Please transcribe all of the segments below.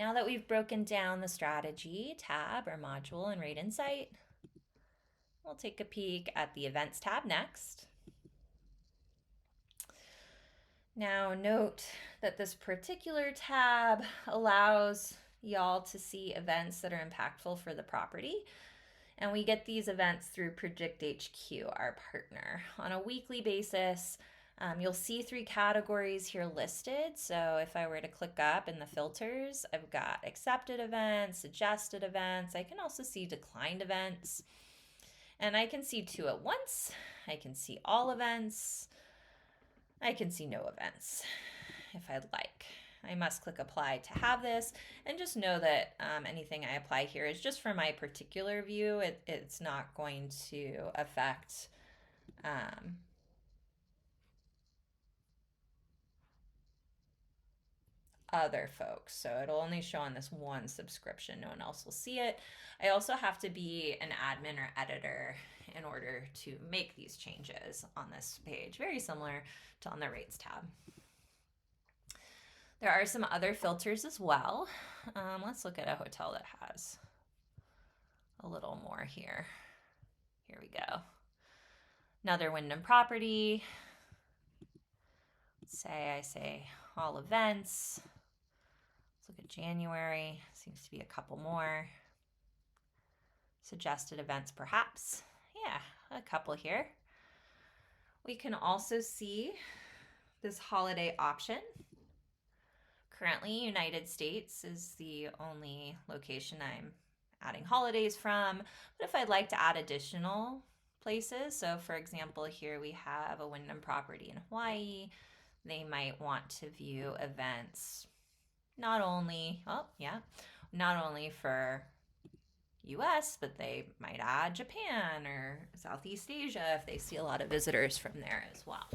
now that we've broken down the strategy tab or module in Rate Insight, we'll take a peek at the Events tab next. Now note that this particular tab allows y'all to see events that are impactful for the property. And we get these events through PredictHQ, our partner. On a weekly basis, you'll see 3 categories here listed. So if I were to click up in the filters, I've got accepted events, suggested events. I can also see declined events. And I can see 2 at once. I can see all events. I can see no events if I'd like. I must click apply to have this, and just know that anything I apply here is just for my particular view. It's not going to affect other folks. So it'll only show on this one subscription. No one else will see it. I also have to be an admin or editor in order to make these changes on this page, very similar to on the rates tab. There are some other filters as well. Let's look at a hotel that has a little more here. Here we go. Another Wyndham property. I say all events. Let's look at January. Seems to be a couple more. Suggested events perhaps. Yeah, a couple here. We can also see this holiday option. Currently, United States is the only location I'm adding holidays from. But if I'd like to add additional places, so for example, here we have a Wyndham property in Hawaii, they might want to view events not only for US, but they might add Japan or Southeast Asia if they see a lot of visitors from there as well.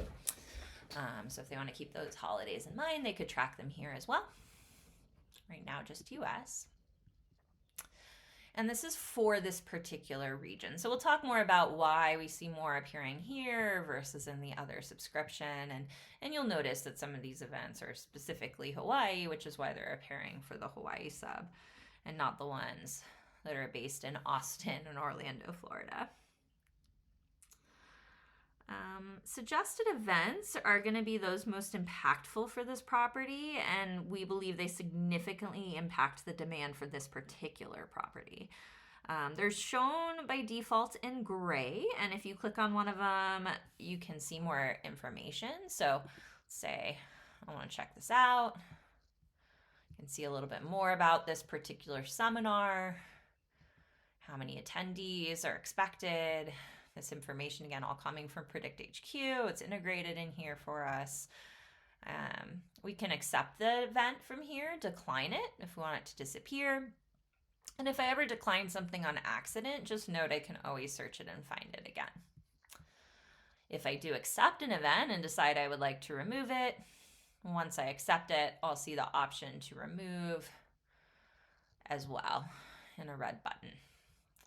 So if they want to keep those holidays in mind, they could track them here as well. Right now, just US. And this is for this particular region. So we'll talk more about why we see more appearing here versus in the other subscription. And you'll notice that some of these events are specifically Hawaii, which is why they're appearing for the Hawaii sub and not the ones that are based in Austin and Orlando, Florida. Suggested events are going to be those most impactful for this property, and we believe they significantly impact the demand for this particular property. They're shown by default in gray, and if you click on one of them, you can see more information. So let's say I want to check this out. You can see a little bit more about this particular seminar, how many attendees are expected. This information, again, all coming from PredictHQ. It's integrated in here for us. We can accept the event from here, decline it if we want it to disappear. And if I ever decline something on accident, just note I can always search it and find it again. If I do accept an event and decide I would like to remove it, once I accept it, I'll see the option to remove as well in a red button.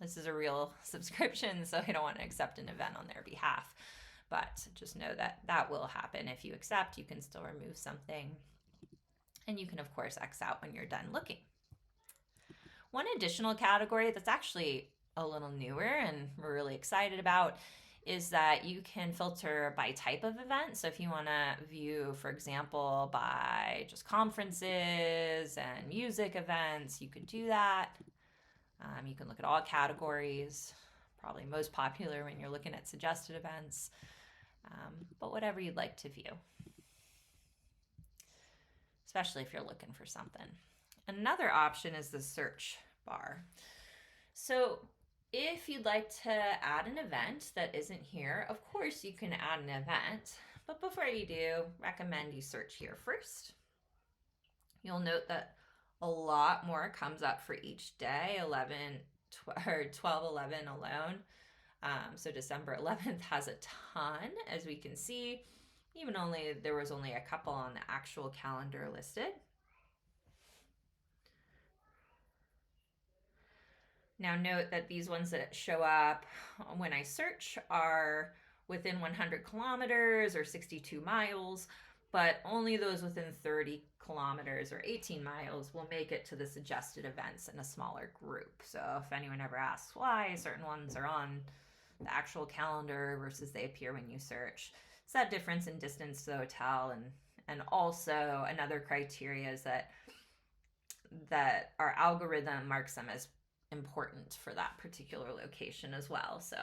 This is a real subscription, so I don't want to accept an event on their behalf. But just know that that will happen. If you accept, you can still remove something. And you can, of course, X out when you're done looking. One additional category that's actually a little newer and we're really excited about is that you can filter by type of event. So if you want to view, for example, by just conferences and music events, you could do that. You can look at all categories, probably most popular when you're looking at suggested events, but whatever you'd like to view, especially if you're looking for something. Another option is the search bar. So if you'd like to add an event that isn't here, of course you can add an event, but before you do, recommend you search here first. You'll note that a lot more comes up for each day, 12/11 alone. So December 11th has a ton, as we can see. There was only a couple on the actual calendar listed. Now note that these ones that show up when I search are within 100 kilometers or 62 miles. but only those within 30 kilometers or 18 miles will make it to the suggested events in a smaller group. So if anyone ever asks why certain ones are on the actual calendar versus they appear when you search, it's that difference in distance to the hotel, and also another criteria is that our algorithm marks them as important for that particular location as well. So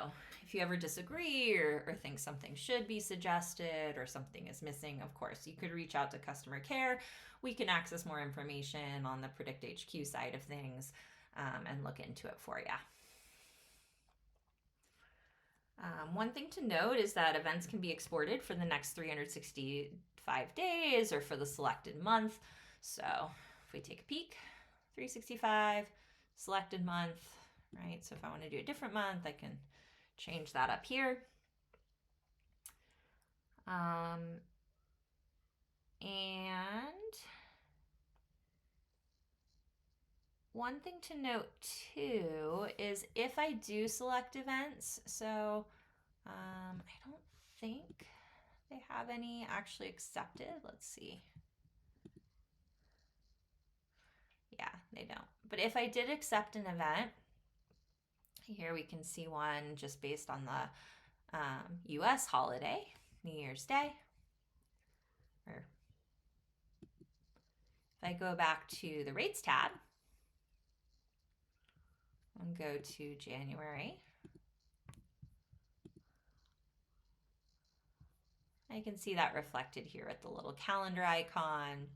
if you ever disagree or think something should be suggested or something is missing, of course, you could reach out to customer care. We can access more information on the Predict HQ side of things and look into it for you. One thing to note is that events can be exported for the next 365 days or for the selected month. So if we take a peek, 365, selected month, right? So if I want to do a different month, I can change that up here. And one thing to note too is if I do select events, so I don't think they have any actually accepted. Let's see. Yeah, they don't. But if I did accept an event, here we can see one just based on the US holiday, New Year's Day. Or if I go back to the rates tab and go to January, I can see that reflected here at the little calendar icon.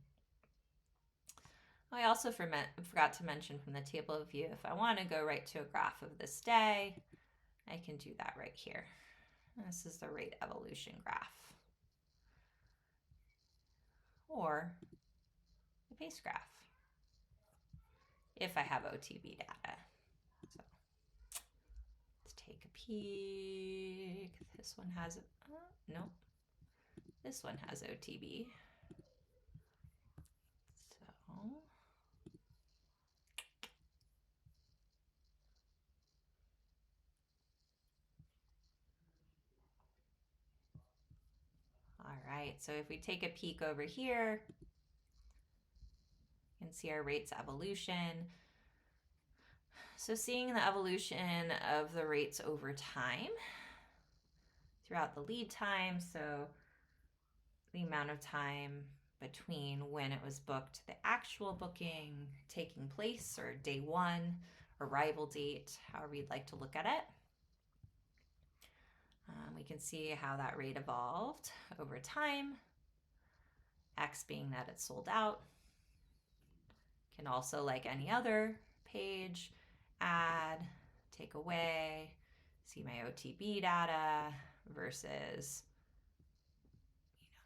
I also forgot to mention from the table of view, if I want to go right to a graph of this day, I can do that right here. This is the rate evolution graph, or the pace graph, if I have OTB data. So let's take a peek. This one has, no, this one has OTB. So all right, so if we take a peek over here, you can see our rates evolution. So seeing the evolution of the rates over time throughout the lead time, so the amount of time between when it was booked, the actual booking taking place, or day one, arrival date, however you'd like to look at it. We can see how that rate evolved over time, X being that it's sold out. Can also, like any other page, add, take away, see my OTB data versus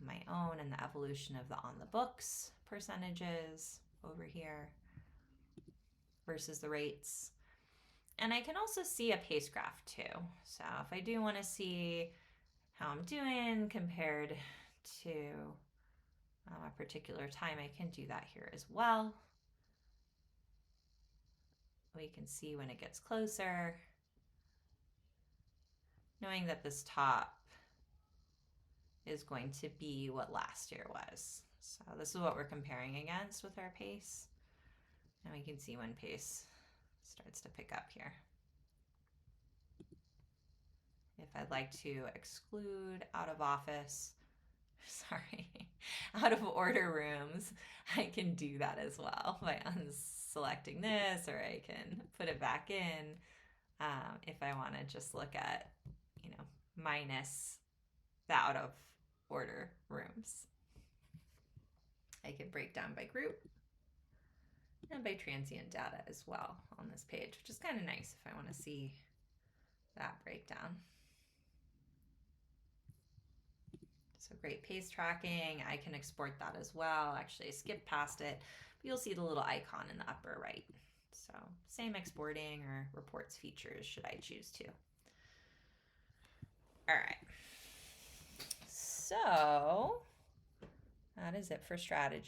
my own and the evolution of the on the books percentages over here versus the rates. And I can also see a pace graph too. So if I do want to see how I'm doing compared to a particular time, I can do that here as well. We can see when it gets closer, knowing that this top is going to be what last year was. So this is what we're comparing against with our pace. And we can see when pace starts to pick up here. If I'd like to exclude out of office, out of order rooms, I can do that as well by unselecting this, or I can put it back in if I want to just look at, minus the out of order rooms. I can break down by group and by transient data as well on this page, which is kind of nice if I want to see that breakdown. So great pace tracking. I can export that as well. Actually, I skipped past it, but you'll see the little icon in the upper right. So same exporting or reports features should I choose to. All right. So that is it for strategy.